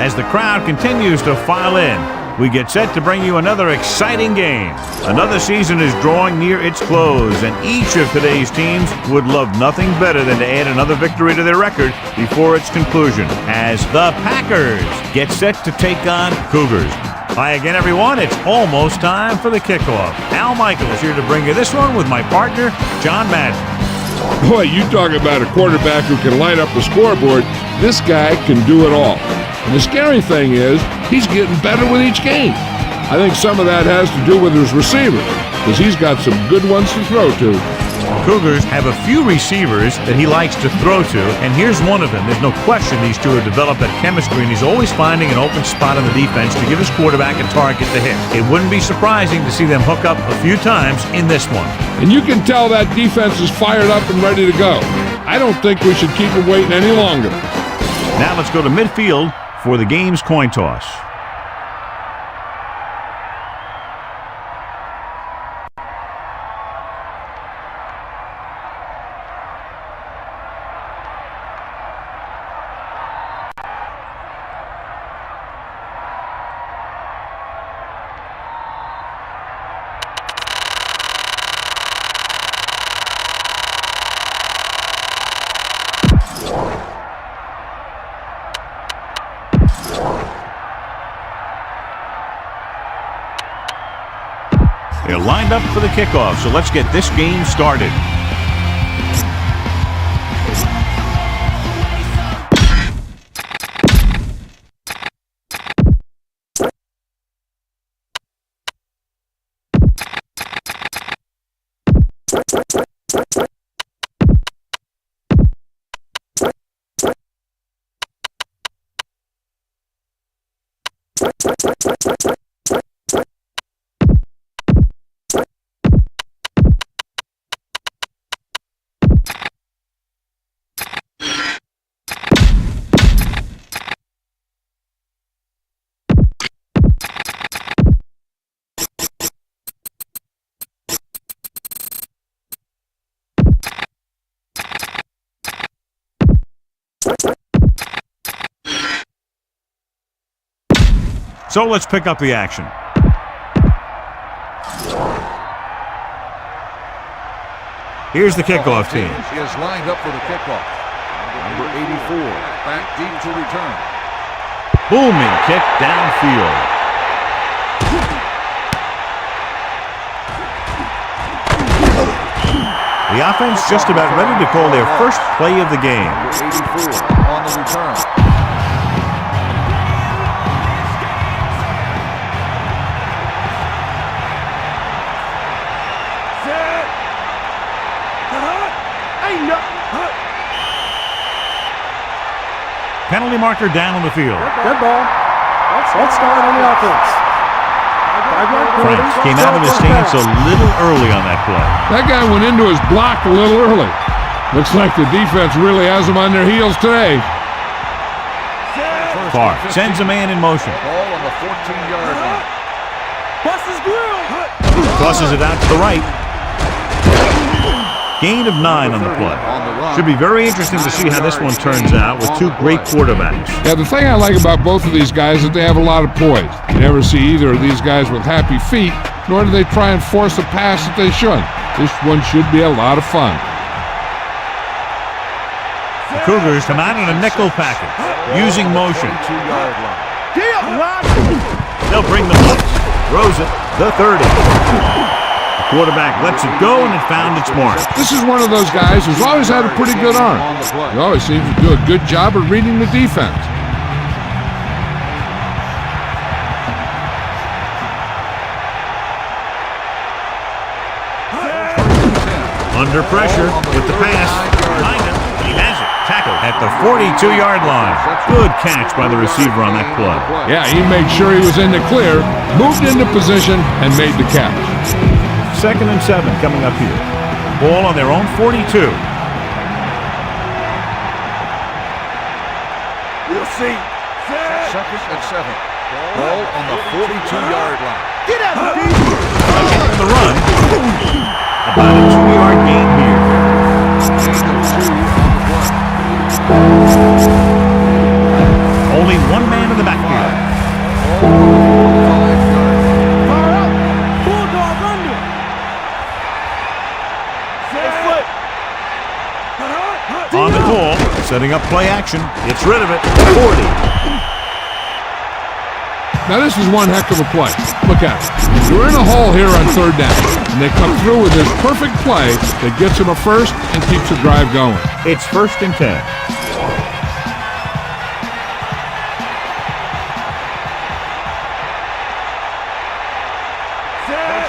as the crowd continues to file in. We get set to bring you another exciting game. Another season is drawing near its close, and each of today's teams would love nothing better than to add another victory to their record before its conclusion, as the Packers get set to take on Cougars. Hi again, everyone. It's almost time for the kickoff. Al Michaels here to bring you this one with my partner, John Madden. Boy, you talk about a quarterback who can light up the scoreboard. This guy can do it all. And the scary thing is, he's getting better with each game. I think some of that has to do with his receivers, because he's got some good ones to throw to. Cougars have a few receivers that he likes to throw to, and here's one of them. There's no question these two have developed that chemistry, and he's always finding an open spot on the defense to give his quarterback a target to hit. It wouldn't be surprising to see them hook up a few times in this one. And you can tell that defense is fired up and ready to go. I don't think we should keep them waiting any longer. Now let's go to midfield for the game's coin toss. They're lined up for the kickoff, so let's get this game started. So let's pick up the action. Here's the kickoff team. He is lined up for the kickoff. Number 84, back deep to return. Booming kick downfield. The offense just about ready to call their first play of the game. Number 84 on the return. Penalty marker down on the field. Good ball. Let's start on the offense. Franks came out of his stance a little early on that play. That guy went into his block a little early. Looks like the defense really has them on their heels today. Carr sends a man in motion. Ball on the 14-yard line. Busts his grill. Tosses it out to the right. Gain of 9 on the play. Should be very interesting to see how this one turns out with two great quarterbacks. Yeah, the thing I like about both of these guys is that they have a lot of poise. You never see either of these guys with happy feet, nor do they try and force a pass that they shouldn't. This one should be a lot of fun. The Cougars come out in a nickel package, using motion. They'll bring the blitz. Throws it, the 30. The quarterback lets it go, and it found its mark. This is one of those guys who's always had a pretty good arm. He always seems to do a good job of reading the defense. Under pressure with the pass. Behind him. He has it. Tackled at the 42-yard line. Good catch by the receiver on that play. Yeah, he made sure he was in the clear, moved into position, and made the catch. 2nd and 7 coming up here. Ball on their own 42. We'll see. 2nd and 7. Ball on the 42-yard line. Get out, D. Again in the run. About a 2-yard gain here. Only one man in the backfield. setting up play action. Gets rid of it. 40. Now this is one heck of a play. Look at it. We're in a hole here on third down, and they come through with this perfect play that gets them a first and keeps the drive going. It's 1st and 10.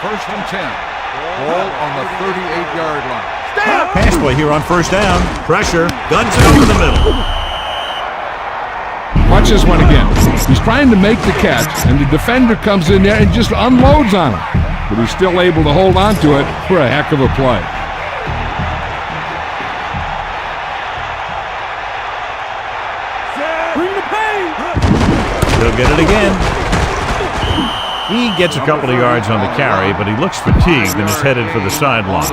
First and 10. Ball on the 38-yard line. Pass play here on 1st down. Pressure. Guns it over the middle. Watch this one again. He's trying to make the catch, and the defender comes in there and just unloads on him. But he's still able to hold on to it for a heck of a play. Bring the pain. He'll get it again. He gets a couple of yards on the carry, but he looks fatigued and is headed for the sideline.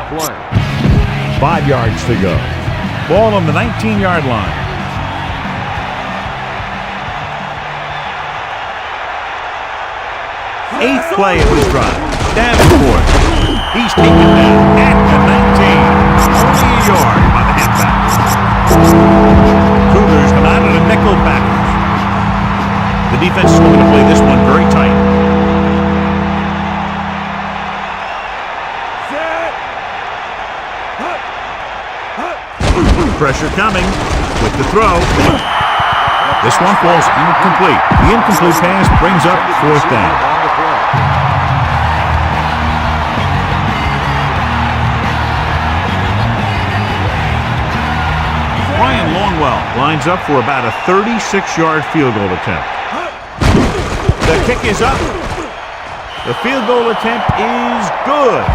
5 yards to go. Ball on the 19-yard line. 8th play of his drive. Davenport. He's taken down at the 19. Only a yard by the halfback. Cougars come out of the nickel backers. The defense is going to play this one very tight. Pressure coming with the throw. This one falls incomplete. The incomplete pass brings up 4th down. Ryan Longwell lines up for about a 36-yard field goal attempt. The kick is up. The field goal attempt is good.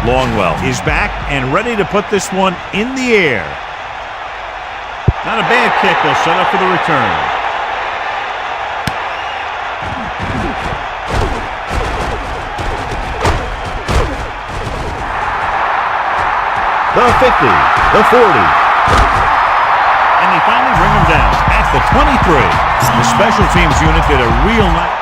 Longwell is back and ready to put this one in the air. Not a bad kick. They'll set up for the return. The 50, the 40. And they finally bring him down at the 23. The special teams unit did a real nice.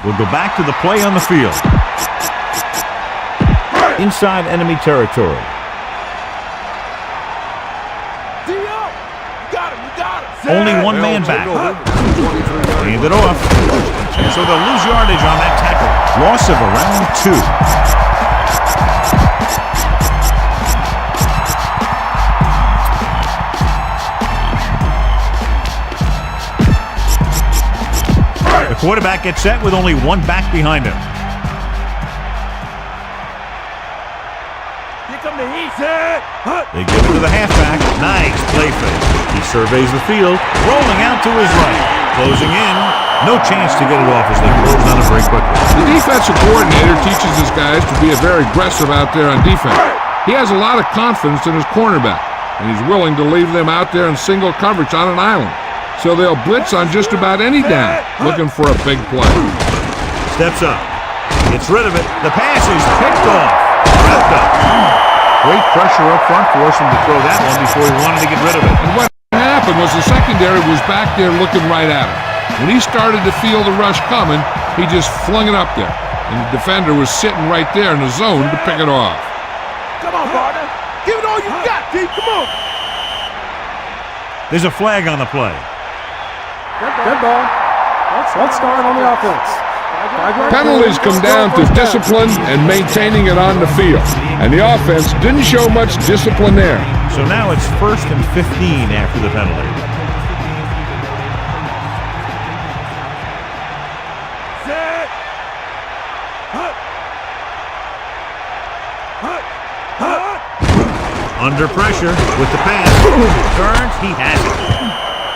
We'll go back to the play on the field. Inside enemy territory. Only one man back. Hand it off. So they'll lose yardage on that tackle. Loss of around 2. The quarterback gets set with only one back behind him. Here come the heat. They give it to the halfback. Nice play fake. He surveys the field, rolling out to his right. Closing in. No chance to get it off as they close on it very quickly. The defensive coordinator teaches his guys to be very aggressive out there on defense. He has a lot of confidence in his cornerback, and he's willing to leave them out there in single coverage on an island. So they'll blitz on just about any down, looking for a big play. Steps up. Gets rid of it. The pass is picked off. Wrapped up. Great pressure up front forced him to throw that one before he wanted to get rid of it. And what happened was the secondary was back there looking right at him. When he started to feel the rush coming, he just flung it up there. And the defender was sitting right there in the zone to pick it off. Come on, partner. Give it all you got, Pete. Come on. There's a flag on the play. Good ball. Let's start on the offense. Penalties come down to discipline and maintaining it on the field. And the offense didn't show much discipline there. So now it's 1st and 15 after the penalty. Under pressure with the pass. Turns, he has it.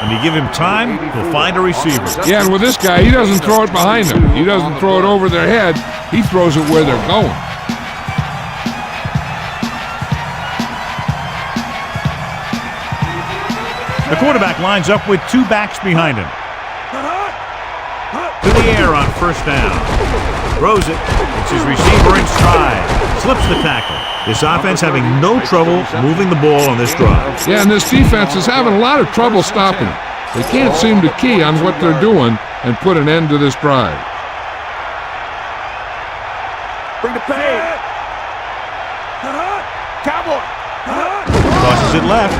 When you give him time, he'll find a receiver. Yeah, and with this guy, he doesn't throw it behind them. He doesn't throw it over their head. He throws it where they're going. The quarterback lines up with two backs behind him. To the air on first down. Throws it. It's his receiver in stride. Slips the tackle. This offense having no trouble moving the ball on this drive. Yeah, and this defense is having a lot of trouble stopping it. They can't seem to key on what they're doing and put an end to this drive. Bring the pain. Cowboy. Crosses it left.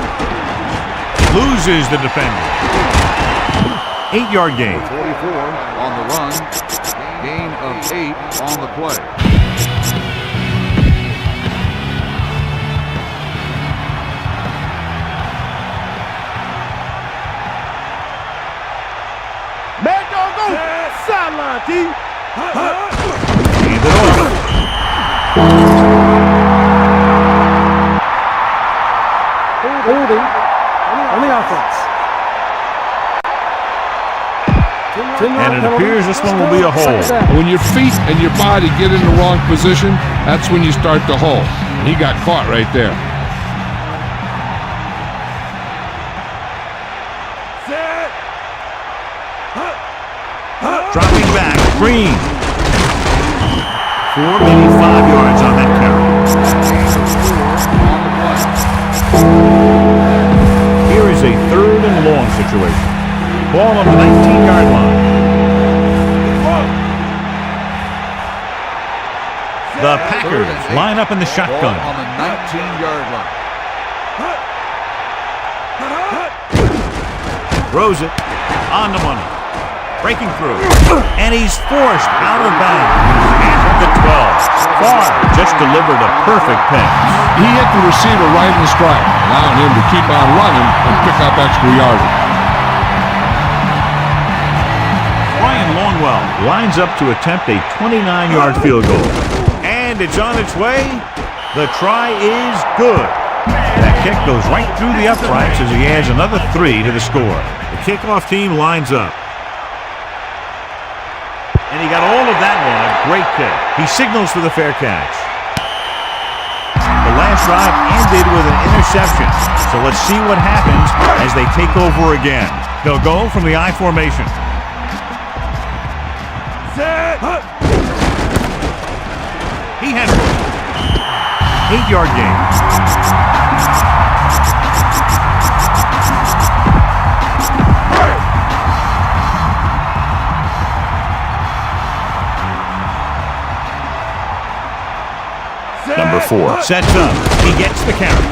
Loses the defender. 8-yard gain. 44 on the run. Gain of 8 on the play. Man, don't go. Sideline, D. Hand it off. Holding on the offense. And it appears this one will be a hold. When your feet and your body get in the wrong position, that's when you start to hold. And he got caught right there. Dropping back. Green. 4, maybe 5 yards on that carry. Here is a 3rd and long situation. Ball on the 19-yard line. The Packers line up in the shotgun. Ball on the 19-yard line. Throws it on the money. Breaking through. And he's forced out of bounds. At the 12. Farr just delivered a perfect pass. He hit the receiver right in the stride, allowing him to keep on running and pick up extra yardage. Ryan Longwell lines up to attempt a 29-yard field goal. And it's on its way. The try is good. That kick goes right through the uprights as he adds another 3 to the score. The kickoff team lines up. And he got all of that one, a great kick. He signals for the fair catch. The last drive ended with an interception. So let's see what happens as they take over again. They'll go from the I formation. He has 8-yard gain. Number 4 sets up. He gets the carry.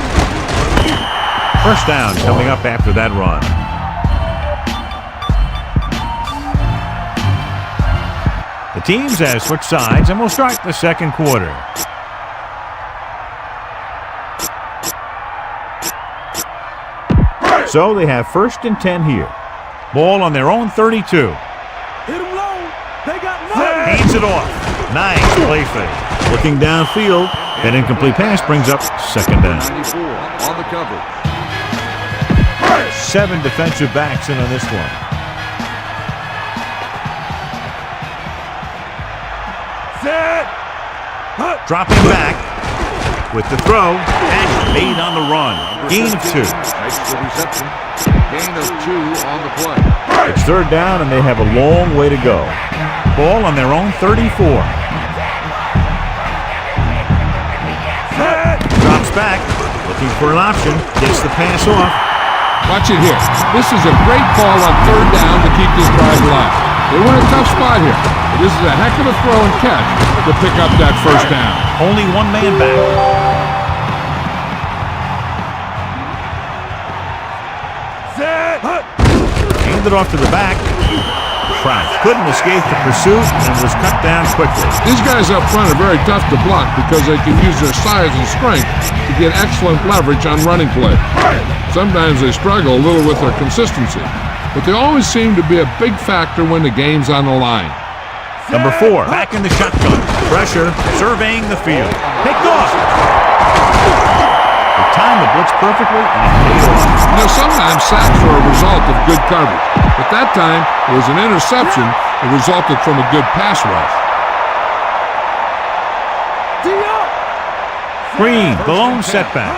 First down coming up after that run. The teams have switched sides and will start the second quarter. So they have 1st and 10 here. Ball on their own 32. Hit him low. They got nothing. Hands it off. Nice play fake. Looking downfield, that incomplete pass brings up second down. 94 on the cover. 7 defensive backs in on this one. Dropping back with the throw. Catch made on the run. Gain of 2. Makes the reception. Gain of 2 on the play. It's 3rd down and they have a long way to go. Ball on their own 34. Drops back, looking for an option, gets the pass off. Watch it here. This is a great call on 3rd down to keep this drive alive. They were in a tough spot here. This is a heck of a throw and catch to pick up that first down. Only one man back. Handed off to the back. Couldn't escape the pursuit and was cut down quickly. These guys up front are very tough to block because they can use their size and strength to get excellent leverage on running play. Sometimes they struggle a little with their consistency, but they always seem to be a big factor when the game's on the line. Number 4, back in the shotgun. Pressure, surveying the field. Picked off. They timed the blitz perfectly, and it paid off. You know, sometimes sacks are a result of good coverage. But that time, it was an interception that resulted from a good pass rush. Green, the lone setback.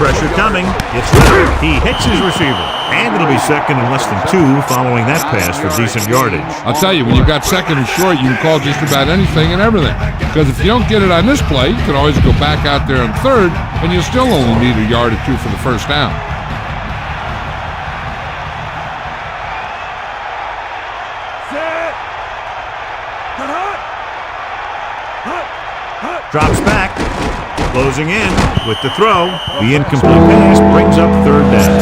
Pressure coming. It's rid. He hits his receiver. And it'll be second and less than 2 following that pass for decent yardage. I'll tell you, when you got second and short, you can call just about anything and everything. Because if you don't get it on this play, you can always go back out there on third, and you'll still only need a yard or 2 for the first down. Drops back. Closing in with the throw. The incomplete pass brings up third down.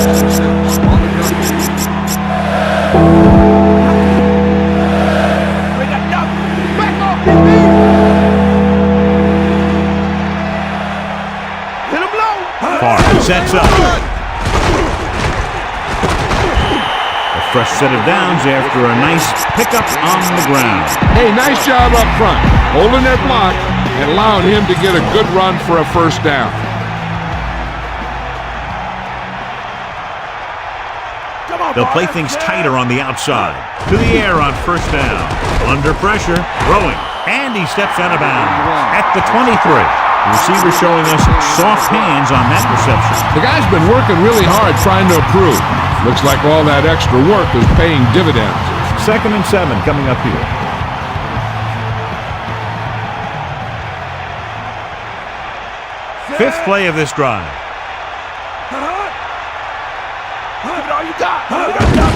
Carr sets up. A fresh set of downs after a nice pickup on the ground. Hey, nice job up front, holding that block and allowing him to get a good run for a first down. They'll play things tighter on the outside. To the air on first down. Under pressure, throwing, and he steps out of bounds at the 23. The receiver showing us soft hands on that reception. The guy's been working really hard trying to improve. Looks like all that extra work is paying dividends. 2nd and 7 coming up here. Fifth play of this drive.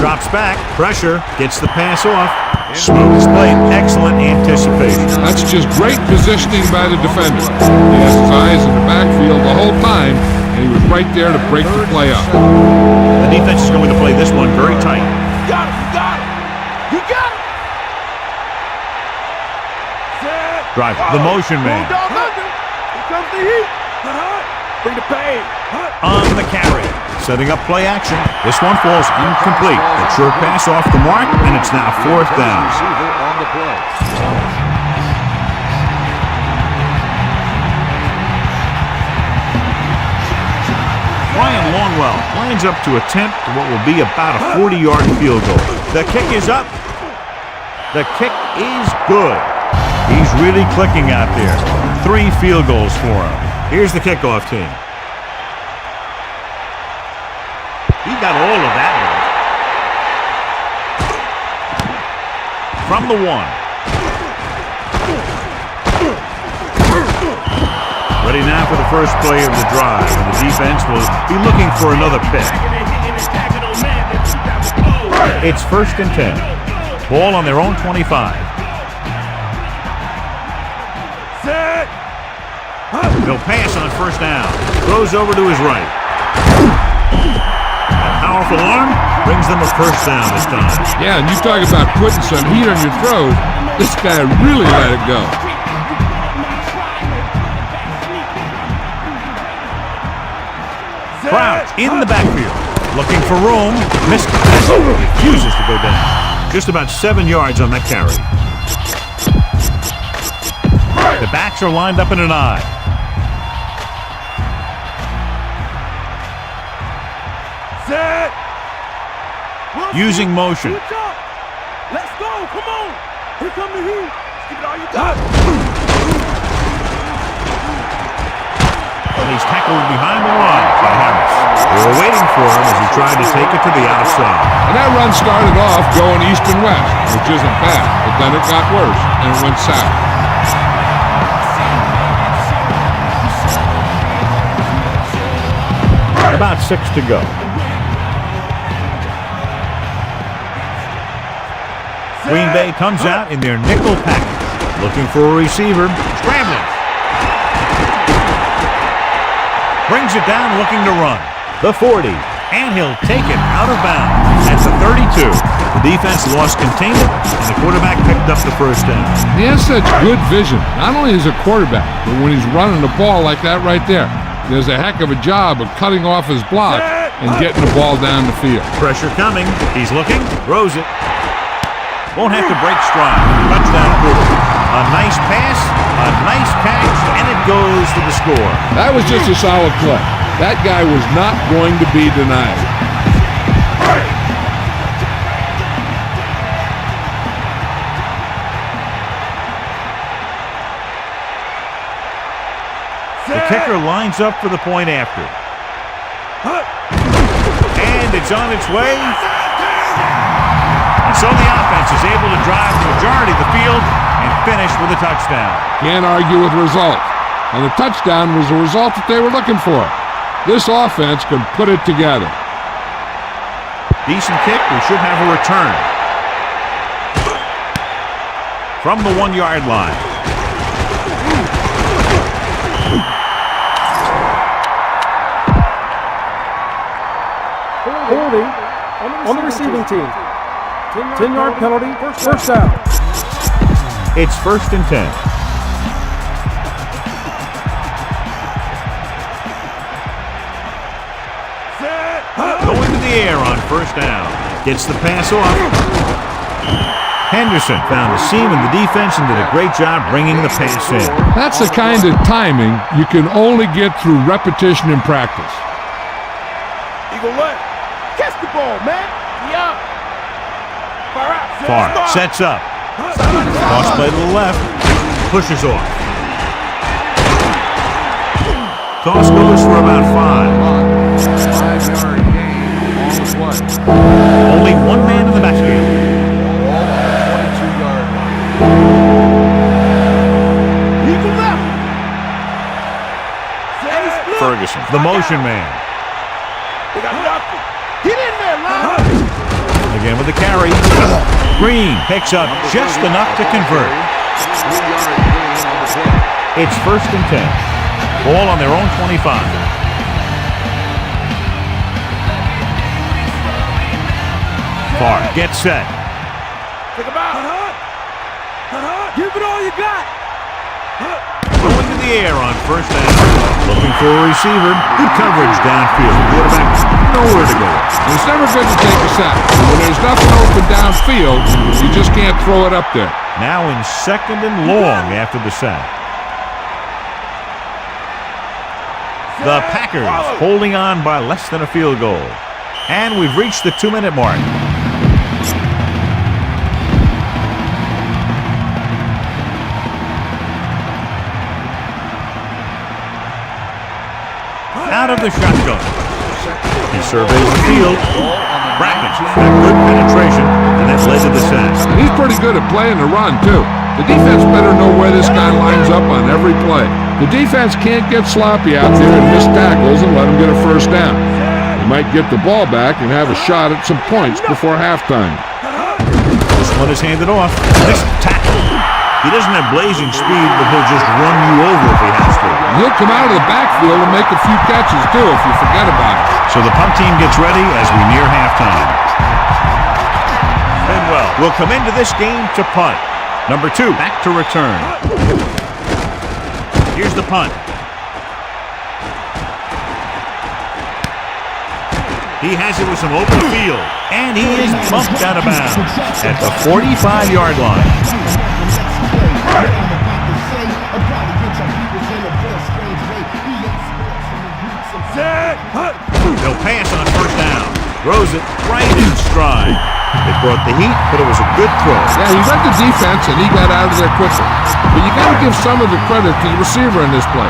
Drops back, pressure, gets the pass off. Smooth display, excellent anticipation. That's just great positioning by the defender. He has his eyes in the backfield the whole time, and he was right there to break the play up. The defense is going to play this one very tight. You got it, you got it, you got it. Drive, the motion man. Here comes the heat. Bring the pain. On the carry. Setting up play action. This one falls incomplete. A short pass off the mark, and it's now 4th down. Receiver on the play. Ryan Longwell lines up to attempt what will be about a 40-yard field goal. The kick is up. The kick is good. He's really clicking out there. 3 field goals for him. Here's the kickoff team. He got all of that one. From the 1. Ready now for the first play of the drive. And the defense will be looking for another pick. It's 1st and 10. Ball on their own 25. They'll pass on first down. Throws over to his right. A powerful arm brings them a first down this time. Yeah, and you talk about putting some heat on your throws. This guy really let it go. Crouch in the backfield. Looking for room. Missed it. Refuses to go down. Just about 7 yards on that carry. The backs are lined up in an I. Using motion. Let's go, come on. Here come the heat. Give it all you got. And he's tackled behind the line by Harris. They were waiting for him as he tried to take it to the outside. And that run started off going east and west, which isn't bad, but then it got worse, and it went south. About 6 to go. Green Bay comes out in their nickel package, looking for a receiver, scrambling. Brings it down, looking to run. The 40, and he'll take it out of bounds at the 32. The defense lost containment, and the quarterback picked up the first down. He has such good vision, not only as a quarterback, but when he's running the ball like that right there. He does a heck of a job of cutting off his block and getting the ball down the field. Pressure coming. He's looking, throws it. won't have to break stride. Touchdown approval. A nice pass, a nice catch, and it goes to the score. That was just a solid play. That guy was not going to be denied. The kicker lines up for the point after. And it's on its way. And so the offense is able to drive the majority of the field and finish with a touchdown. Can't argue with the result. And the touchdown was the result that they were looking for. This offense can put it together. Decent kick. We should have a return. From the 1-yard line. Holding on the receiving team. 10-yard penalty, first down. It's 1st and 10. Going to the air on 1st down. Gets the pass off. Henderson found a seam in the defense and did a great job bringing the pass in. That's the kind of timing you can only get through repetition in practice. Eagle left. Catch the ball, man. Yeah. Farr sets up. Toss play to the left. Pushes off. Toss goes for about 5. 5-yard gain on the play. Only one man in the backfield. 22-yard line. Eagle left. Ferguson, the motion man. They got nothing. Get in there, line. Again with the carry. Green picks up just enough to convert. 3-yard gain on the play. It's 1st and 10. Ball on their own 25. Farr gets set. Take him out. Give it all you got. Going to the air on 1st down. Looking for a receiver. Good coverage downfield. Quarterback nowhere to go. It's never good to take a sack. When there's nothing open downfield, you just can't throw it up there. Now in 2nd and long after the sack. The Packers holding on by less than a field goal. And we've reached the 2-minute mark. Out of the shotgun. He surveys the field. Brackett had good penetration, and that led to the sack. He's pretty good at playing the run, too. The defense better know where this guy lines up on every play. The defense can't get sloppy out there and miss tackles and let him get a 1st down. They might get the ball back and have a shot at some points before halftime. This one is handed off. Nice tackle. He doesn't have blazing speed, but he'll just run you over if he has to. He'll come out of the backfield and make a few catches, too, if you forget about it. So the punt team gets ready as we near halftime. Benwell will come into this game to punt. Number 2 back to return. Here's the punt. He has it with some open field, and he is bumped out of bounds at the 45-yard line. They'll pass on 1st down. Throws it right in stride. It brought the heat, but it was a good throw. Yeah, he read the defense, and he got out of there quickly. But you got to give some of the credit to the receiver in this play.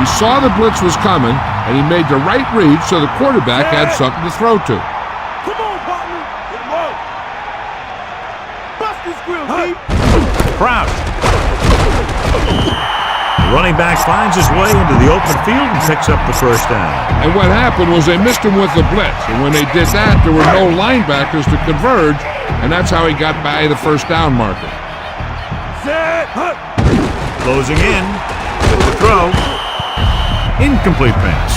He saw the blitz was coming, and he made the right read so the quarterback had something to throw to. Come on, partner. Get him up. Bust this grill, D. Crouch. The running back finds his way into the open field and picks up the 1st down. And what happened was they missed him with the blitz. And when they did that, there were no linebackers to converge, and that's how he got by the 1st down marker. Closing in with the throw. Incomplete pass.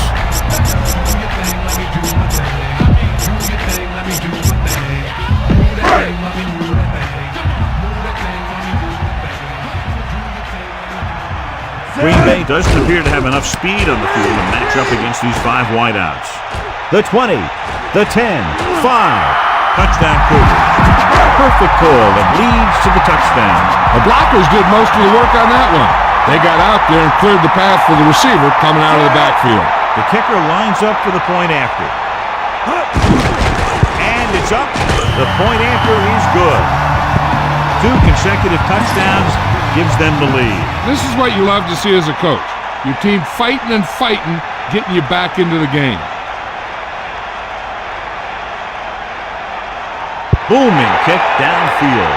Green Bay doesn't appear to have enough speed on the field to match up against these 5 wideouts. The 20, the 10, 5. Touchdown Cougars. Perfect call that leads to the touchdown. The blockers did most of the work on that one. They got out there and cleared the path for the receiver coming out of the backfield. The kicker lines up for the point after. And it's up. The point after is good. 2 consecutive touchdowns gives them the lead. This is what you love to see as a coach. Your team fighting and fighting, getting you back into the game. Booming kick downfield.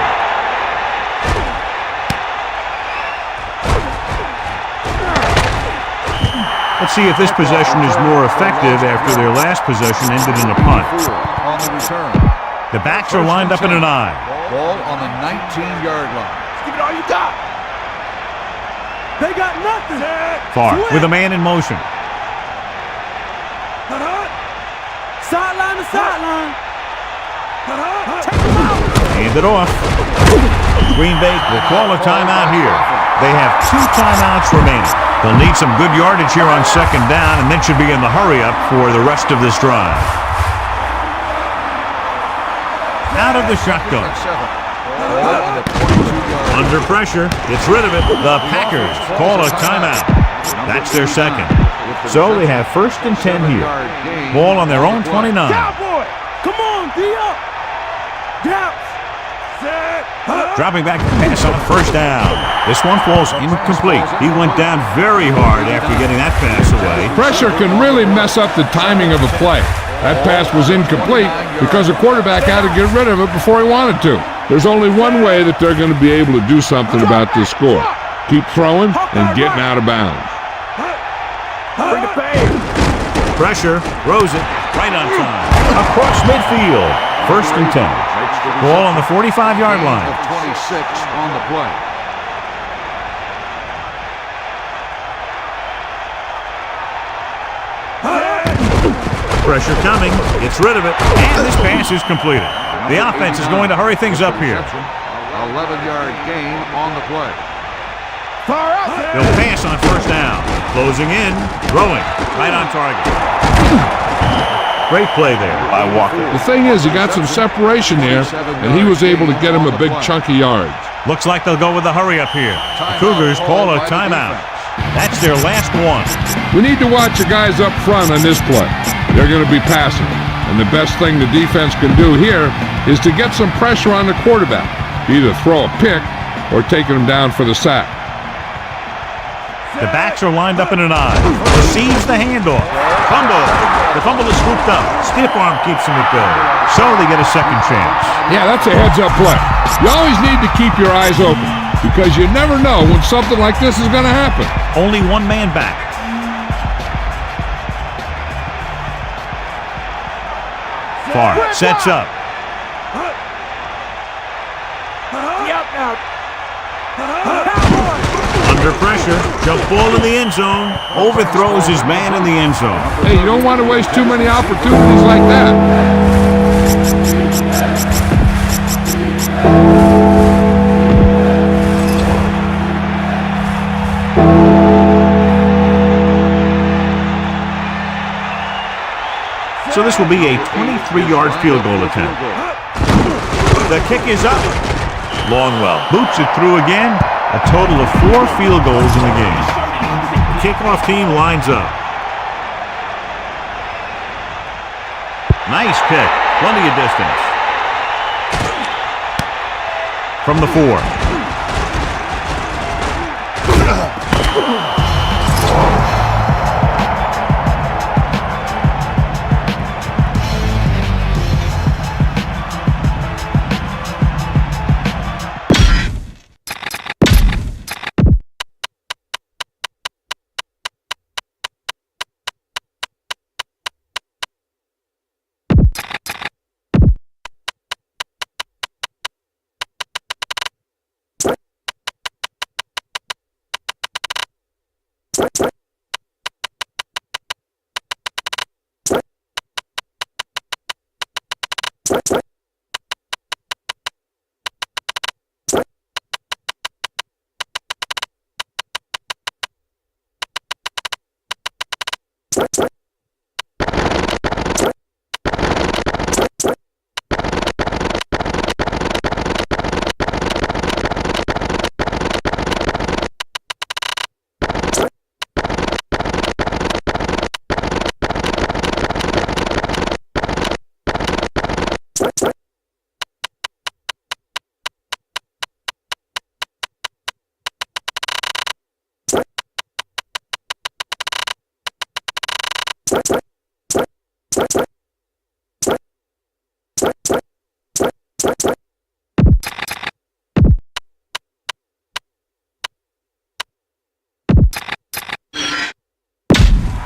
Let's see if this possession is more effective after their last possession ended in a punt. On the return. The backs are lined up in an I. Ball on the 19-yard line. Give it all you got. They got nothing. Far with a man in motion. Sideline to sideline. Take him out. Hand it off. Green Bay will call a timeout here. They have 2 timeouts remaining. They'll need some good yardage here on second down and then should be in the hurry-up for the rest of this drive. Out of the shotgun. Under pressure, gets rid of it. The Packers call a timeout. That's their second. So they have 1st and 10 here. Ball on their own 29. Cowboy, come on, D up. Gaps. Dropping back to pass on 1st down. This one falls incomplete. He went down very hard after getting that pass away. Pressure can really mess up the timing of a play. That pass was incomplete because the quarterback had to get rid of it before he wanted to. There's only one way that they're going to be able to do something about this score. Keep throwing and getting out of bounds. Bring the pain. Pressure, throws it, right on time. Across midfield, 1st and 10. Ball on the 45-yard line. 26 on the play. Pressure coming, gets rid of it, and this pass is completed. The offense is going to hurry things up here. 11-yard gain on the play. Far out. They'll pass on 1st down. Closing in, throwing, right on target. Great play there by Walker. The thing is, he got some separation there, and he was able to get him a big chunk of yards. Looks like they'll go with the hurry up here. The Cougars call a timeout. That's their last one. We need to watch the guys up front on this play. They're going to be passing, and the best thing the defense can do here is to get some pressure on the quarterback, either throw a pick or taking him down for the sack. The backs are lined up in an I. Receives the handoff. Fumble. The fumble is scooped up. Stiff arm keeps him at bay. So they get a second chance. Yeah, that's a heads-up play. You always need to keep your eyes open because you never know when something like this is going to happen. Only one man back. Far sets up. Under pressure, jump ball in the end zone. Overthrows his man in the end zone. Hey, you don't want to waste too many opportunities like that. So this will be a 23-yard field goal attempt. The kick is up. Longwell boots it through again. A total of 4 field goals in the game. The kickoff team lines up. Nice kick. Plenty of distance. From the 4.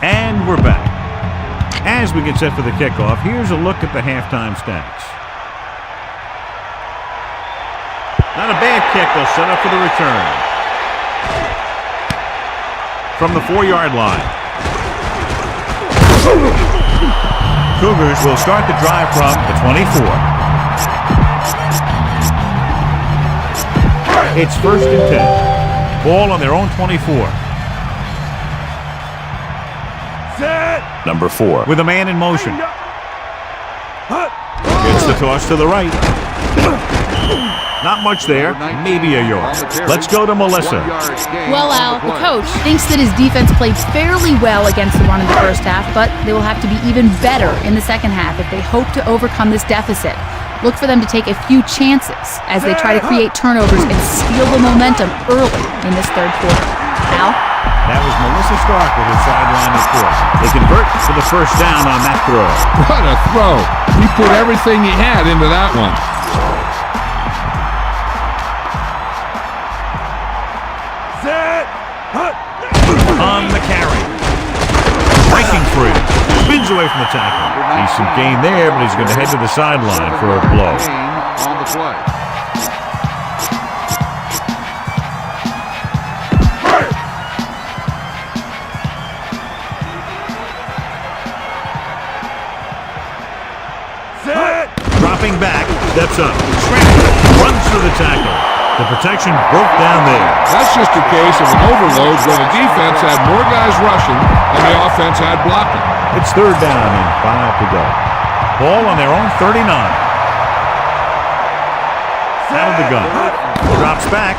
And we're back. As we get set for the kickoff, here's a look at the halftime stats. Not a bad kick. They'll set up for the return. From the 4-yard line. Cougars will start the drive from the 24. It's 1st and 10. Ball on their own 24. Set. Number 4 with a man in motion. Gets the toss to the right. Not much there. Maybe a yard. Let's go to Melissa. Well, Al, the coach thinks that his defense played fairly well against the run in the first half, but they will have to be even better in the second half if they hope to overcome this deficit. Look for them to take a few chances as they try to create turnovers and steal the momentum early in this third quarter. Al? That was Melissa Stark with her sideline report. They convert for the first down on that throw. What a throw. He put everything he had into that one. On the carry. Breaking free. Spins away from the tackle. Decent gain there, but he's going to head to the sideline for a blow. On the play. Dropping back, steps up, scrambles, runs through the tackle. The protection broke down there. That's just a case of an overload where the defense had more guys rushing and the offense had blocking. It's 3rd down and 5 to go. Ball on their own 39. Out of the gun. Drops back.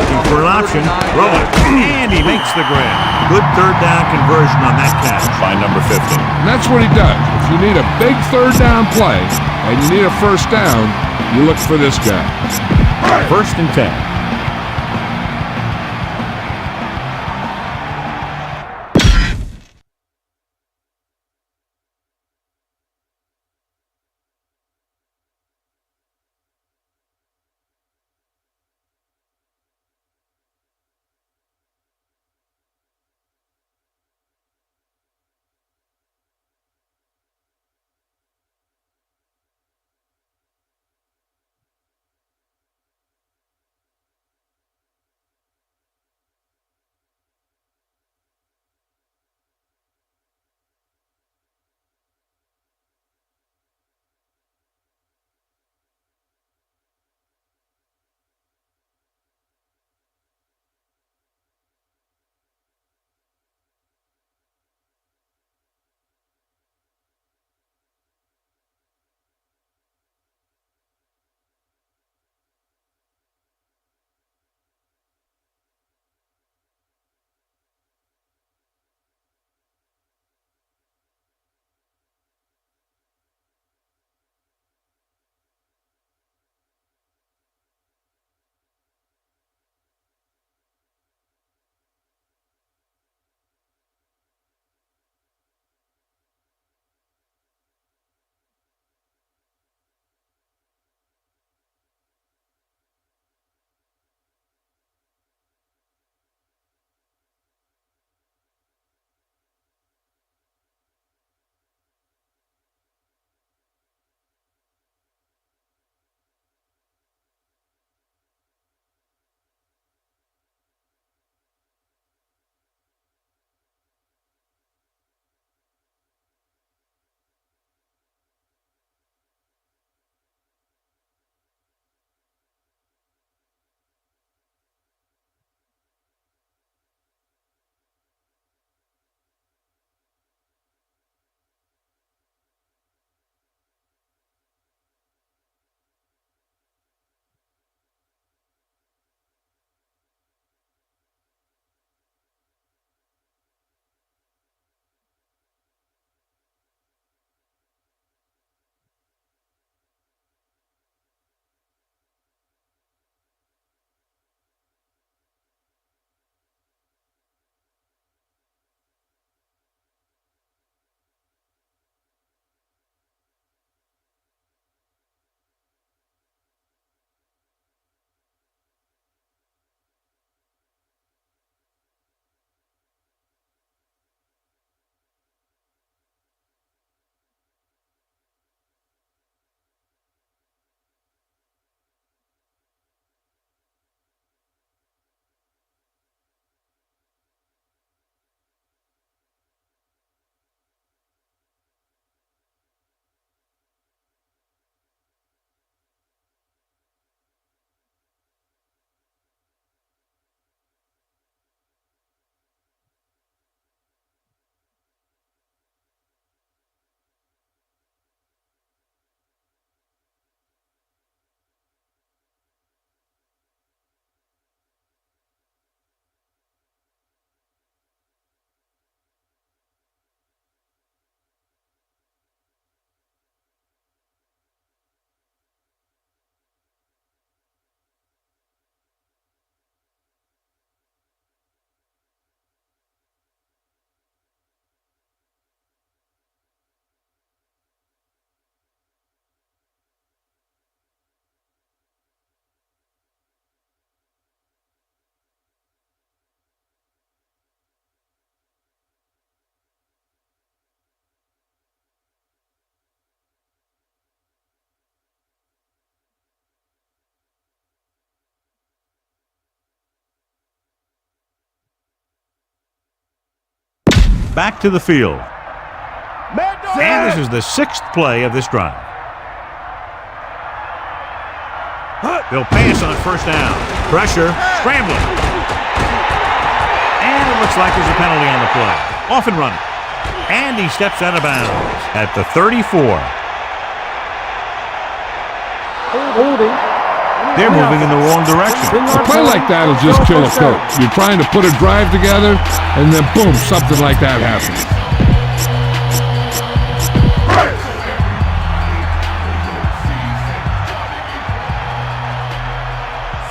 Looking for an option. Rolling. And he makes the grab. Good 3rd down conversion on that catch by number 50. And that's what he does. If you need a big 3rd down play and you need a 1st down, you look for this guy. 1st and 10. back to the field. And this is the 6th play of this drive. They'll pass on first down. Pressure, scrambling. And it looks like there's a penalty on the play. Off and running. And he steps out of bounds at the 34. Holding. They're moving in the wrong direction. A play like that will just kill a coach. You're trying to put a drive together, and then boom, something like that happens.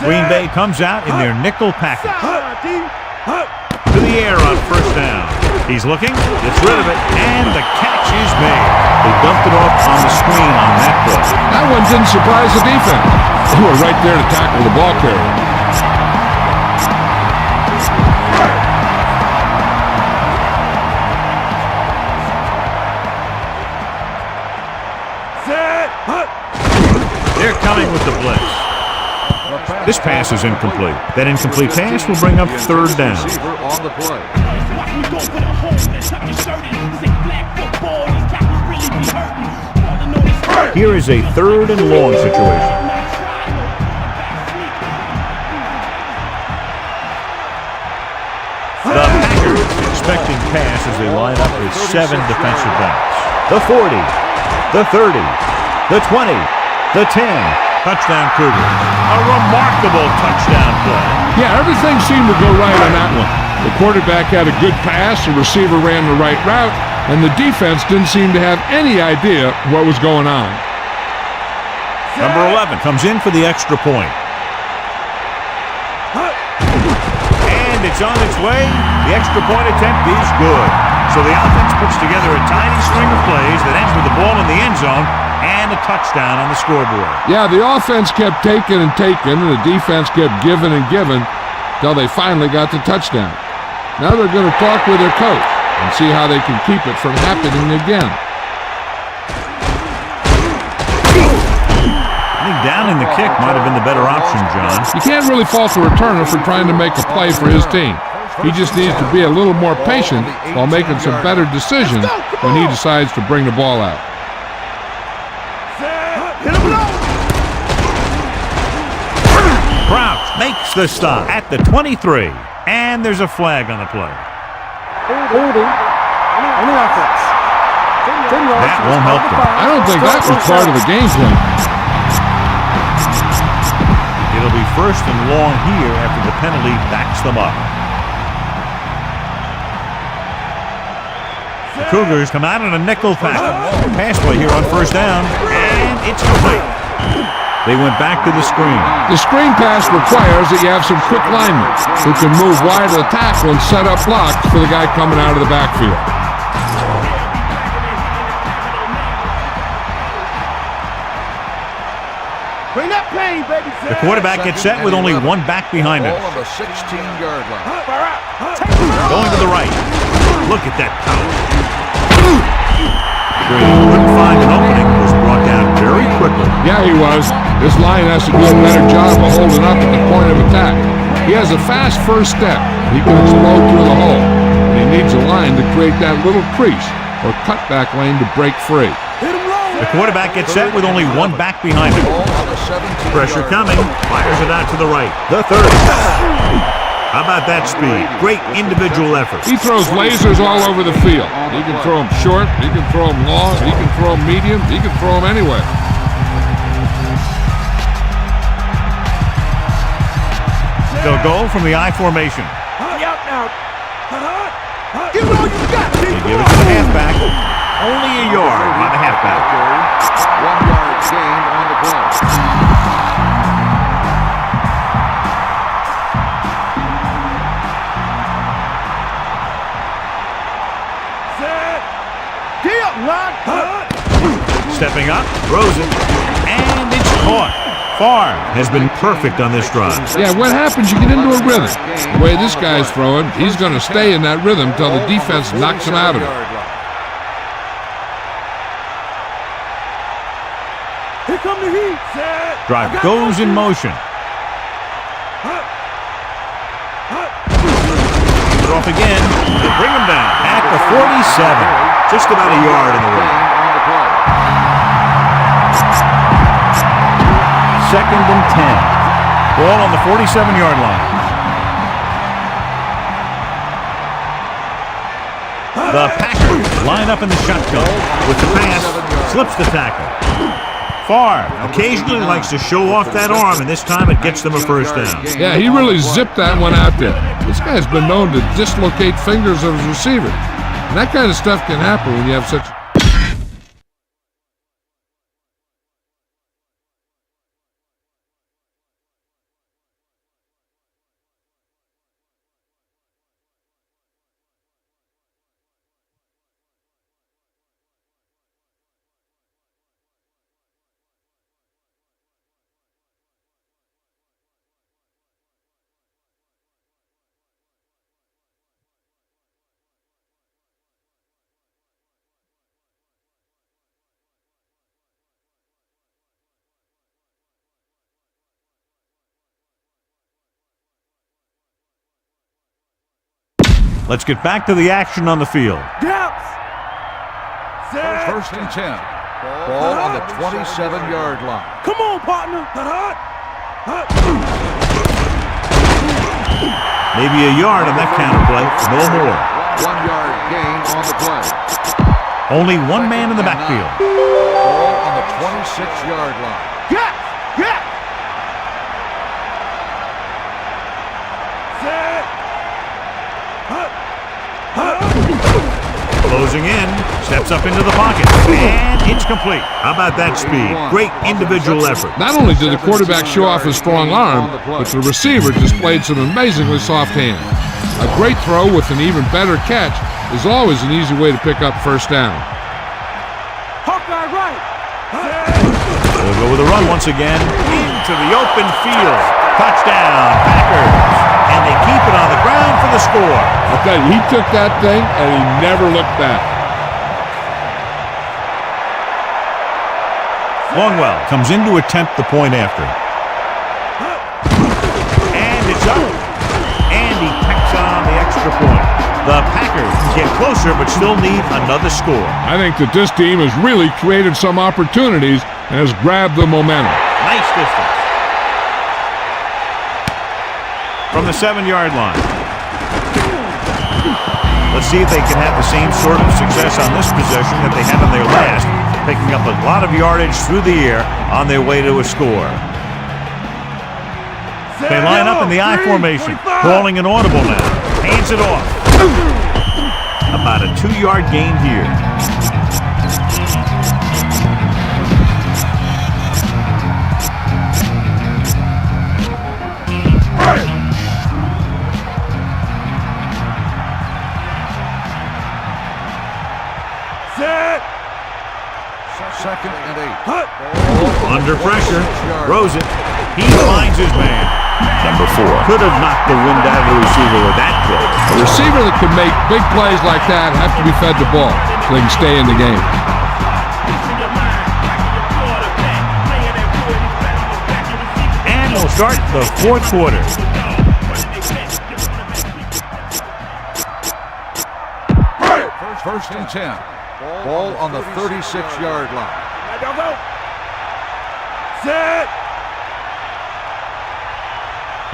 Green Bay comes out in their nickel package. To the air on first down. He's looking, gets rid of it, and the catch is made. They dumped it off on the screen on that play. That one didn't surprise the defense. They were right there to tackle the ball carrier. They're coming with the blitz. This pass is incomplete. That incomplete pass will bring up third down. On the play. Here is a 3rd and long situation. The Packers expecting pass as they line up with 7 defensive backs. The 40, the 30, the 20, the 10. Touchdown Cougars. A remarkable touchdown play. Yeah, everything seemed to go right on that one. The quarterback had a good pass, the receiver ran the right route, and the defense didn't seem to have any idea what was going on. Number 11 comes in for the extra point. And it's on its way. The extra point attempt is good. So the offense puts together a tiny string of plays that ends with the ball in the end zone and a touchdown on the scoreboard. Yeah, the offense kept taking and taking, and the defense kept giving and giving until they finally got the touchdown. Now they're going to talk with their coach and see how they can keep it from happening again. I think down in the kick might have been the better option, John. You can't really fault the returner for trying to make a play for his team. He just needs to be a little more patient while making some better decisions when he decides to bring the ball out. Crouch makes the stop at the 23. And there's a flag on the play. Holding. On the offense. That won't help them. I don't think that was part of the game plan. It'll be 1st and long here after the penalty backs them up. The Cougars come out in a nickel pack. Pass play here on first down, and it's complete. They went back to the screen. The screen pass requires that you have some quick linemen who can move wide of the tackle and set up blocks for the guy coming out of the backfield. Bring that pain, baby. The quarterback gets set with only one back behind him. Ball on the 16-yard line. Going to the right. Look at that power. Green couldn't find an opening. Was brought down very quickly. Yeah, he was. This line has to do a better job of holding up at the point of attack. He has a fast first step. He can explode through the hole. And he needs a line to create that little crease or cutback lane to break free. The quarterback gets set with only one back behind him. Pressure coming. Fires it out to the right. The 30. How about that speed? Great individual effort. He throws lasers all over the field. He can throw them short, he can throw them long, he can throw them medium, he can throw them anywhere. They'll go from the I formation. Out now. Give it all you got. They give it to the halfback. Only a yard by the halfback. 1-yard gain on the play. Stepping up, throws it, and it's caught. Farr has been perfect on this drive. Yeah, what happens, you get into a rhythm. The way this guy's throwing, he's going to stay in that rhythm until the defense knocks him out of it. Here come the heat. Drive goes in motion. Put it off again. They bring him down at the the 47. Just about a yard in the way. Second and 10. Ball on the 47-yard line. The Packers line up in the shotgun. With the pass, slips the tackle. Favre occasionally likes to show off that arm, and this time it gets them a first down. Yeah, he really zipped that one out there. This guy's been known to dislocate fingers of his receiver. And that kind of stuff can happen when you have such... Let's get back to the action on the field. Gaps. Set. First and 10. Ball on the 27-yard line. Come on, partner. Maybe a yard on that counterplay. No more. 1-yard gain on the play. Only one man in the backfield. Ball on the 26-yard line. Gaps. Gaps. Set. Closing in, steps up into the pocket, and it's complete. How about that speed? Great individual effort. Not only did the quarterback show off his strong arm, but the receiver displayed some amazingly soft hands. A great throw with an even better catch is always an easy way to pick up first down. Hawkeye right. They'll go with a run once again into the open field. Touchdown, Packers. And they keep it on the ground for the score. I'll tell you, he took that thing and he never looked back. Longwell comes in to attempt the point after. And it's up. And he tacks on the extra point. The Packers get closer but still need another score. I think that this team has really created some opportunities and has grabbed the momentum. Nice distance. From the 7-yard line. Let's see if they can have the same sort of success on this possession that they had on their last, picking up a lot of yardage through the air on their way to a score. They line up in the I formation, calling an audible now. Hands it off. About a 2-yard gain here. Second and 8. Under pressure, throws it. He finds his man. Number 4. Could have knocked the wind out of the receiver with that play. A receiver that can make big plays like that have to be fed the ball so they can stay in the game. And we'll start the fourth quarter. First and 10. Ball on the 36-yard line. Go. Set.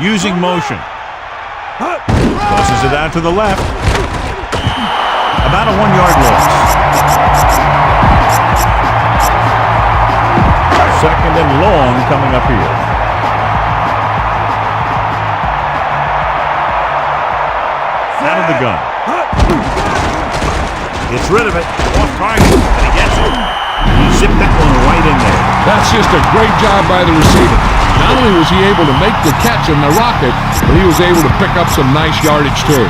Using motion. Tosses it out to the left. About a 1-yard loss. Second and long coming up here. Out of the gun. Gets rid of it. Off target. And he gets it. He zipped that one right in there. That's just a great job by the receiver. Not only was he able to make the catch in the rocket, but he was able to pick up some nice yardage too.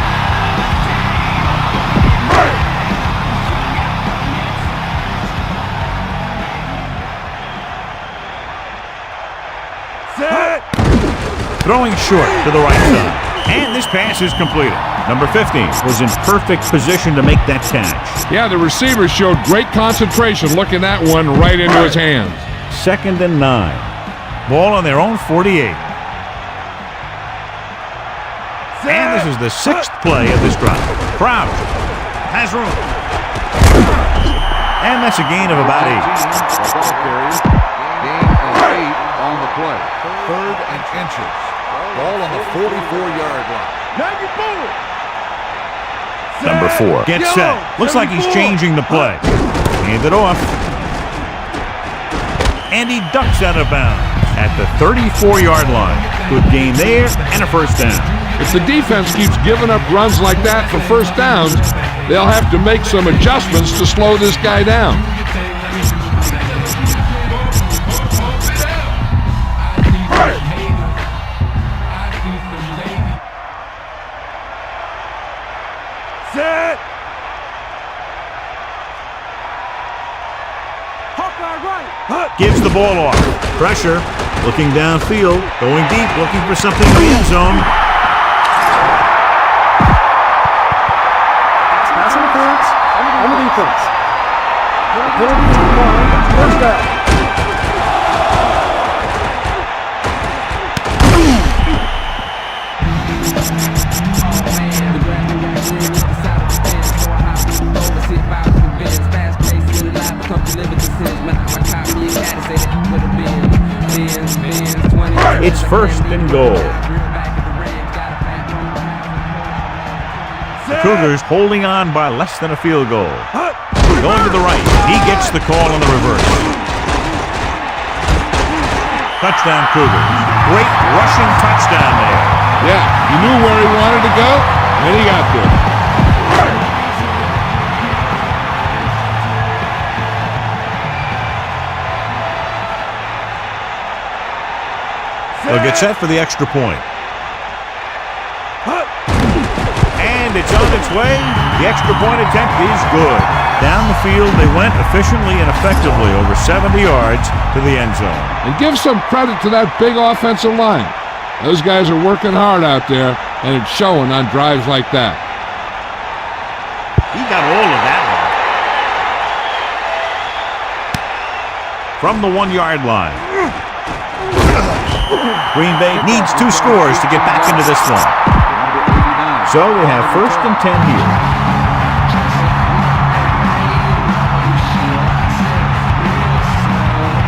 Set. Throwing short to the right side. And this pass is completed. Number 15 was in perfect position to make that catch. Yeah, the receiver showed great concentration looking that one right into his hands. Second and 9. Ball on their own 48. And this is the 6th play of this drive. Crouch. Has room. And that's a gain of about 8. Gain of 8 on the play. 3rd and inches. Ball on the 44-yard line. Now you forward. Number 4. Gets set. Looks like he's changing the play. Hand it off. And he ducks out of bounds at the 34-yard line. Good gain there and a first down. If the defense keeps giving up runs like that for first downs, they'll have to make some adjustments to slow this guy down. Set. Hawkeye right. Gives the ball off. Pressure. Looking downfield. Going deep. Looking for something in the end zone. Pass interference on the defense. Penalty declined. First down. It's first and goal. The Cougars holding on by less than a field goal. Going to the right. He gets the call on the reverse. Touchdown Cougars. Great rushing touchdown there. Yeah, he knew where he wanted to go, and he got there. They'll get set for the extra point. And it's on its way. The extra point attempt is good. Down the field, they went efficiently and effectively over 70 yards to the end zone. And give some credit to that big offensive line. Those guys are working hard out there, and it's showing on drives like that. He got all of that one. From the 1-yard line. Green Bay needs 2 scores to get back into this one. So they have first and 10 here.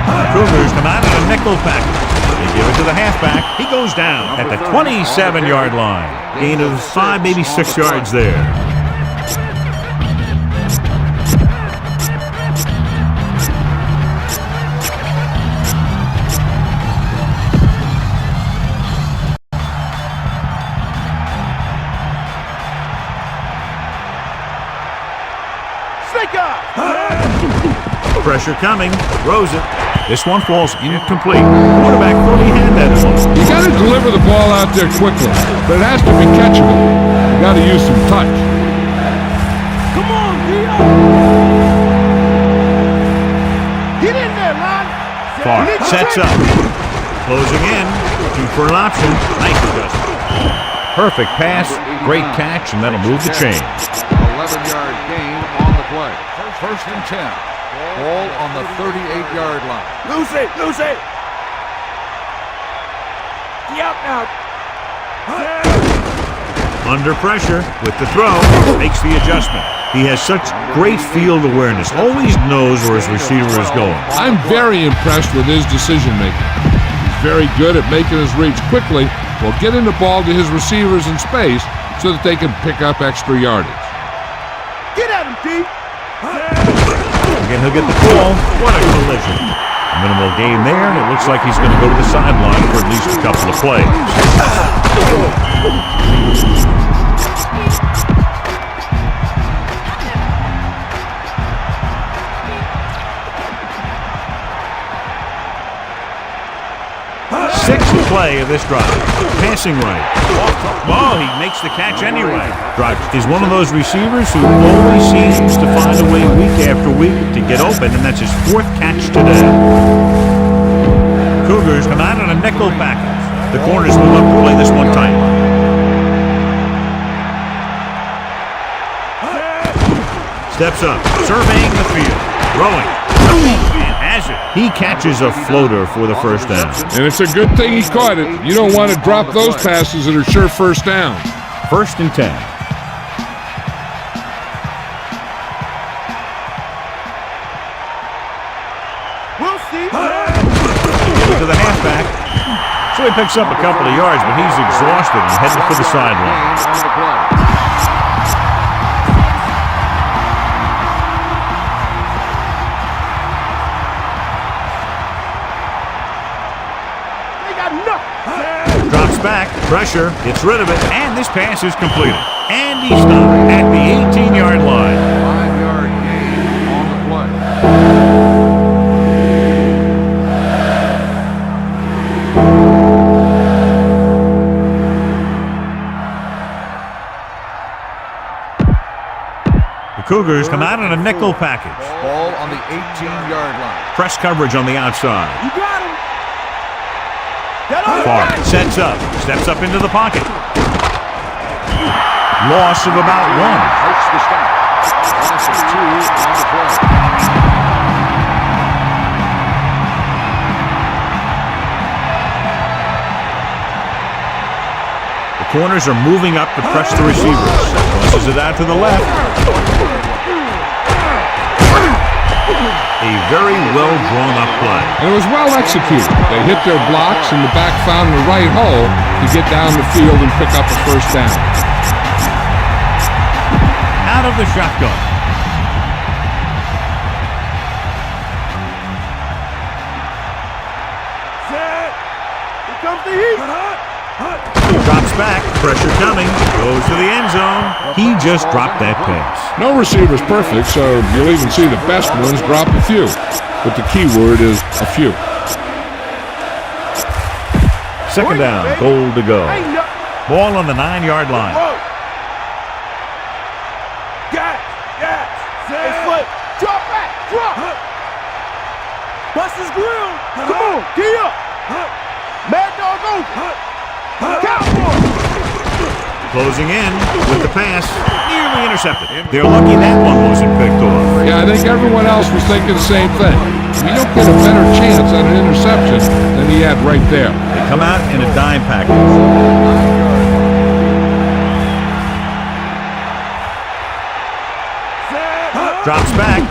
The Cougars come out in a nickel package. They give it to the halfback. He goes down at the 27-yard line. Gain of 5, maybe 6 yards there. Pressure coming. Throws it. This one falls incomplete. Quarterback thought he had that one. You got to deliver the ball out there quickly, but it has to be catchable. You got to use some touch. Come on, Dio. Get in there, man. Far sets up. Closing in. Looking for an option. Nice adjustment. Perfect pass. Great catch, and that'll move the chain. 11-yard gain on the play. First and 10. Ball on the 38-yard line. Lose it. Get out now. Under pressure with the throw. Makes the adjustment. He has such great field awareness. Always knows where his receiver is going. I'm very impressed with his decision-making. He's very good at making his reads quickly while getting the ball to his receivers in space so that they can pick up extra yardage. Get at him, D. Again, he'll get the call. What a collision. A minimal gain there, and it looks like he's going to go to the sideline for at least a couple of plays. Sixth play of this drive. Passing right. Oh, he makes the catch anyway. Drive is one of those receivers who always seems to find a way week after week to get open, and that's his 4th catch today. Cougars come out on a nickel package. The corners move up to play this one tight. Steps up, surveying the field, throwing. And has it. He catches a floater for the first down. And it's a good thing he caught it. You don't want to drop those passes that are sure first downs. First and 10. Actually picks up a couple of yards, but he's exhausted and headed for the sideline. On the play. Drops back, pressure, gets rid of it, and this pass is completed. And he's stopped at the 18-yard line. 5-yard gain on the play. The Cougars come out in a nickel package. Ball on the 18-yard line. Press coverage on the outside. You got him. Far sets up, steps up into the pocket. Loss of about 1. Hurts the stop. Loss of 2 on the play. The corners are moving up to press the receivers. Tosses it out to the left. A very well drawn up play. And it was well executed. They hit their blocks and the back found the right hole to get down the field and pick up a first down. Out of the shotgun. Set. Here comes the heat. Drops back, pressure coming, goes to the end zone. He just dropped that pass. No receiver's perfect, so you'll even see the best ones drop a few. But the key word is a few. Second down, goal to go. Ball on the 9-yard line. Gas. Set. Foot. Drop back. Drop. Bust his grill. Come on. Gee up. Mad dog over. Cowboy. Closing in with the pass, nearly intercepted. They're lucky that one wasn't picked off. Yeah, I think everyone else was thinking the same thing. You don't get a better chance at an interception than he had right there. They come out in a dime package. Drops back,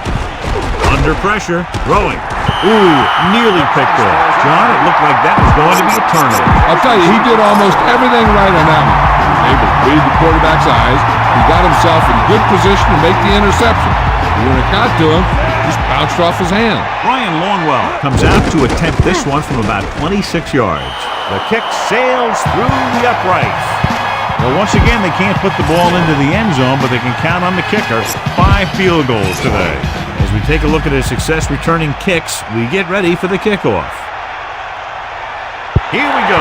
under pressure, throwing. Ooh, nearly picked off. John, it looked like that was going to be a turnover. I'll tell you, he did almost everything right on that one. Able to read the quarterback's eyes. He got himself in good position to make the interception. And when it got to him, just bounced off his hand. Ryan Longwell comes out to attempt this one from about 26 yards. The kick sails through the uprights. Well, once again, they can't put the ball into the end zone, but they can count on the kicker. 5 field goals today. As we take a look at his success returning kicks, we get ready for the kickoff. Here we go.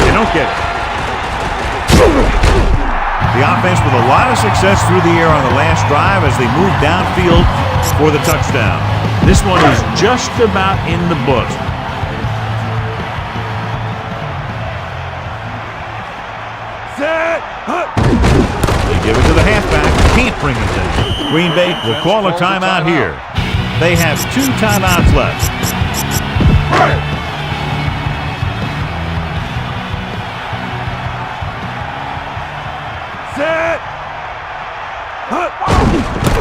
They don't get it. The offense with a lot of success through the air on the last drive as they move downfield for the touchdown. This one is just about in the books. Set. They give it to the halfback. Can't bring it down. Green Bay will call a timeout here. They have 2 timeouts left. Set.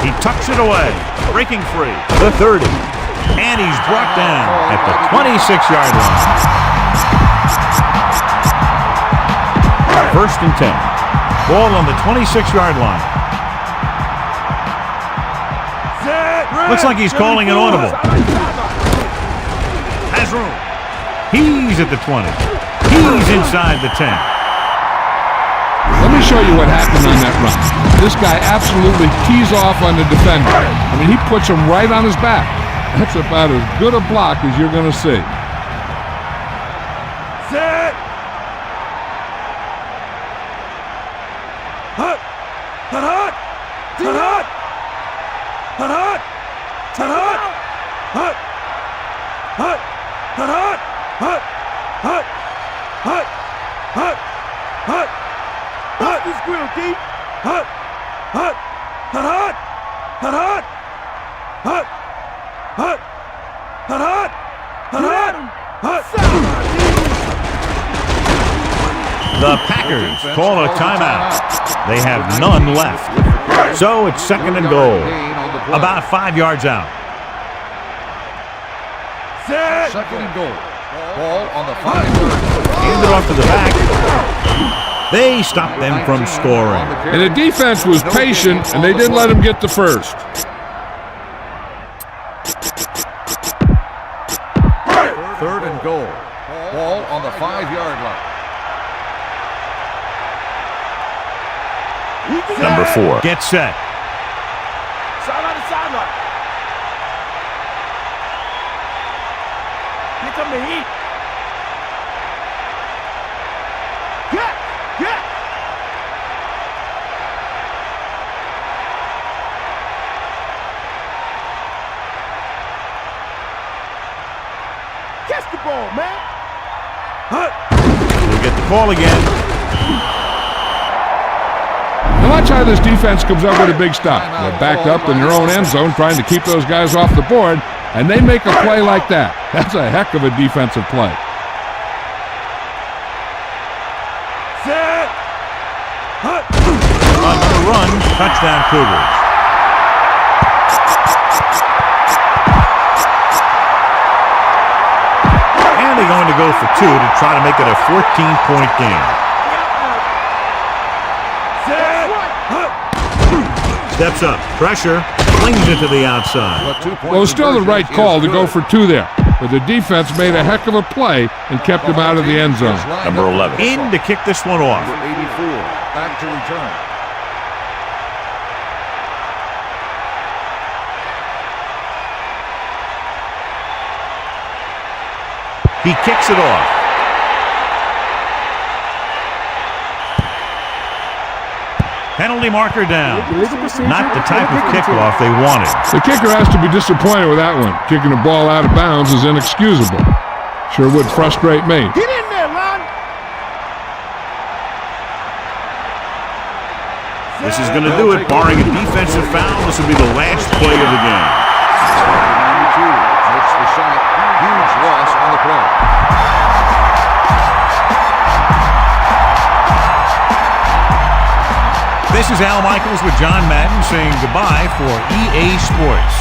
He tucks it away, breaking free. The 30. And he's brought down at the 26-yard line. First and 10. Ball on the 26-yard line. Looks like he's calling an audible. Has room. He's at the 20. He's inside the 10. Let me show you what happened on that run. This guy absolutely tees off on the defender. I mean, he puts him right on his back. That's about as good a block as you're going to see. Set. Hut. Hut. Hut. Hut. Hut. Hut. Hut. Hut. Hut. Hut. Hut. Hut. Hut. Hut. Hut. Hut is grill deep. Hut. Hut. Hut. Hut. Hut. Hut. Hut. Hut. Hut. The Packers call a timeout. They have none left. So it's second and goal. About 5 yards out. Set. Second and goal. Ball on the 5-yard line. Hand it off to the back. They stopped them from scoring. And the defense was patient, and they didn't let him get the first. Third and goal. Ball on the 5-yard line. Number 4. Get set. Sideline to sideline. Here come the heat. Get! Catch the ball, man. We'll get the call again. Now watch how this defense comes up with a big stop. They're backed up in their own end zone trying to keep those guys off the board, and they make a play like that. That's a heck of a defensive play. Set. Another run. Touchdown Cougars. And they're going to go for 2 to try to make it a 14-point game. Steps up, pressure, flings it to the outside. Well, it's still the right call to go for 2 there, but the defense made a heck of a play and kept him out of the end zone. Number 11. In to kick this one off. Number 84, back to return. He kicks it off. Penalty marker down. Not the type of kickoff they wanted. The kicker has to be disappointed with that one. Kicking the ball out of bounds is inexcusable. Sure would frustrate me. Get in there, Lon. This is going to do it. Barring a defensive foul, this will be the last play of the game. 92 makes the shot. Huge loss on the play. This is Al Michaels with John Madden saying goodbye for EA Sports.